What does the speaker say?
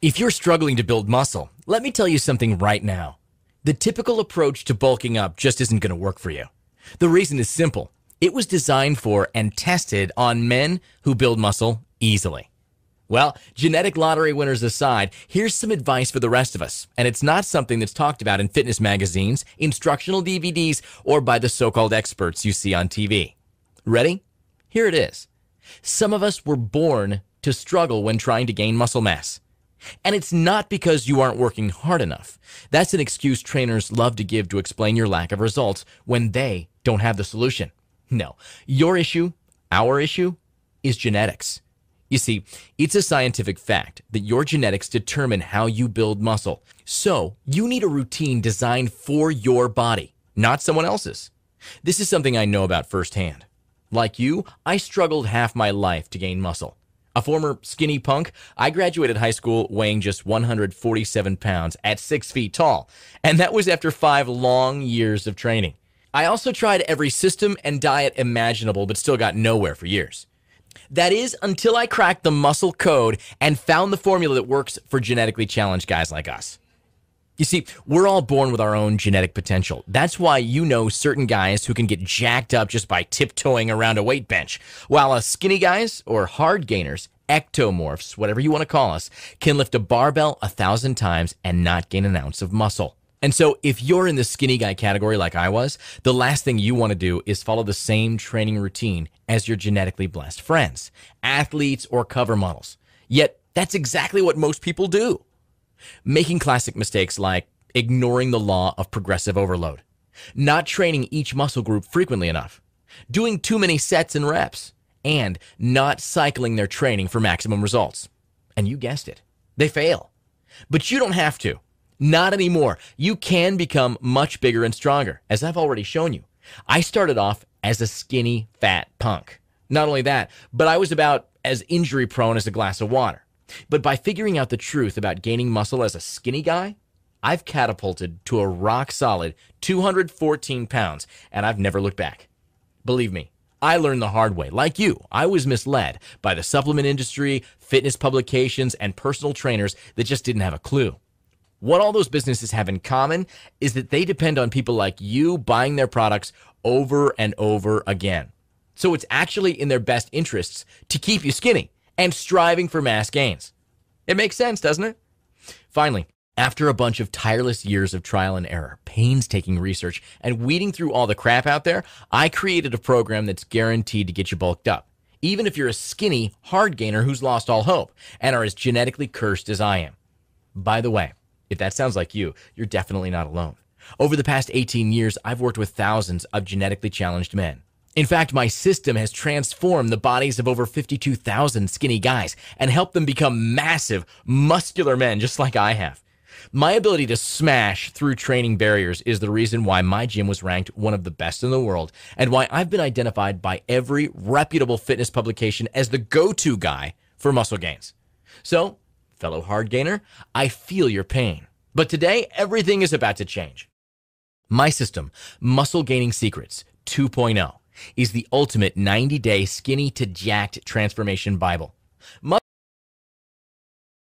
If you're struggling to build muscle, let me tell you something right now. The typical approach to bulking up just isn't going to work for you. The reason is simple. It was designed for and tested on men who build muscle easily. Well, genetic lottery winners aside, here's some advice for the rest of us. And it's not something that's talked about in fitness magazines, instructional DVDs, or by the so-called experts you see on TV. Ready? Here it is. Some of us were born to struggle when trying to gain muscle mass. And it's not because you aren't working hard enough. That's an excuse trainers love to give to explain your lack of results when they don't have the solution. No, your issue, our issue, is genetics. You see, it's a scientific fact that your genetics determine how you build muscle. So you need a routine designed for your body, not someone else's. This is something I know about firsthand. Like you, I struggled half my life to gain muscle. A former skinny punk, I graduated high school weighing just 147 pounds at 6 feet tall, and that was after 5 long years of training. I also tried every system and diet imaginable, but still got nowhere for years. That is, until I cracked the muscle code and found the formula that works for genetically challenged guys like us. You see, we're all born with our own genetic potential. That's why you know certain guys who can get jacked up just by tiptoeing around a weight bench, while us skinny guys, or hard gainers, ectomorphs, whatever you want to call us, can lift a barbell 1,000 times and not gain an ounce of muscle. And so if you're in the skinny guy category like I was, the last thing you want to do is follow the same training routine as your genetically blessed friends, athletes, or cover models. Yet that's exactly what most people do. Making classic mistakes like ignoring the law of progressive overload, not training each muscle group frequently enough, doing too many sets and reps, and not cycling their training for maximum results. And you guessed it, they fail. But you don't have to. Not anymore. You can become much bigger and stronger, as I've already shown you. I started off as a skinny, fat punk. Not only that, but I was about as injury prone as a glass of water. But by figuring out the truth about gaining muscle as a skinny guy, I've catapulted to a rock-solid 214 pounds, and I've never looked back. Believe me, I learned the hard way. Like you, I was misled by the supplement industry, fitness publications, and personal trainers that just didn't have a clue. What all those businesses have in common is that they depend on people like you buying their products over and over again. So it's actually in their best interests to keep you skinny and striving for mass gains. It makes sense, doesn't it? Finally, after a bunch of tireless years of trial and error, painstaking research, and weeding through all the crap out there, I created a program that's guaranteed to get you bulked up, even if you're a skinny, hard gainer who's lost all hope and are as genetically cursed as I am. By the way, if that sounds like you, you're definitely not alone. Over the past 18 years, I've worked with thousands of genetically challenged men. In fact, my system has transformed the bodies of over 52,000 skinny guys and helped them become massive, muscular men just like I have. My ability to smash through training barriers is the reason why my gym was ranked one of the best in the world and why I've been identified by every reputable fitness publication as the go-to guy for muscle gains. So, fellow hard gainer, I feel your pain. But today, everything is about to change. My system, Muscle Gaining Secrets 2.0, is the ultimate 90-day skinny to jacked transformation Bible.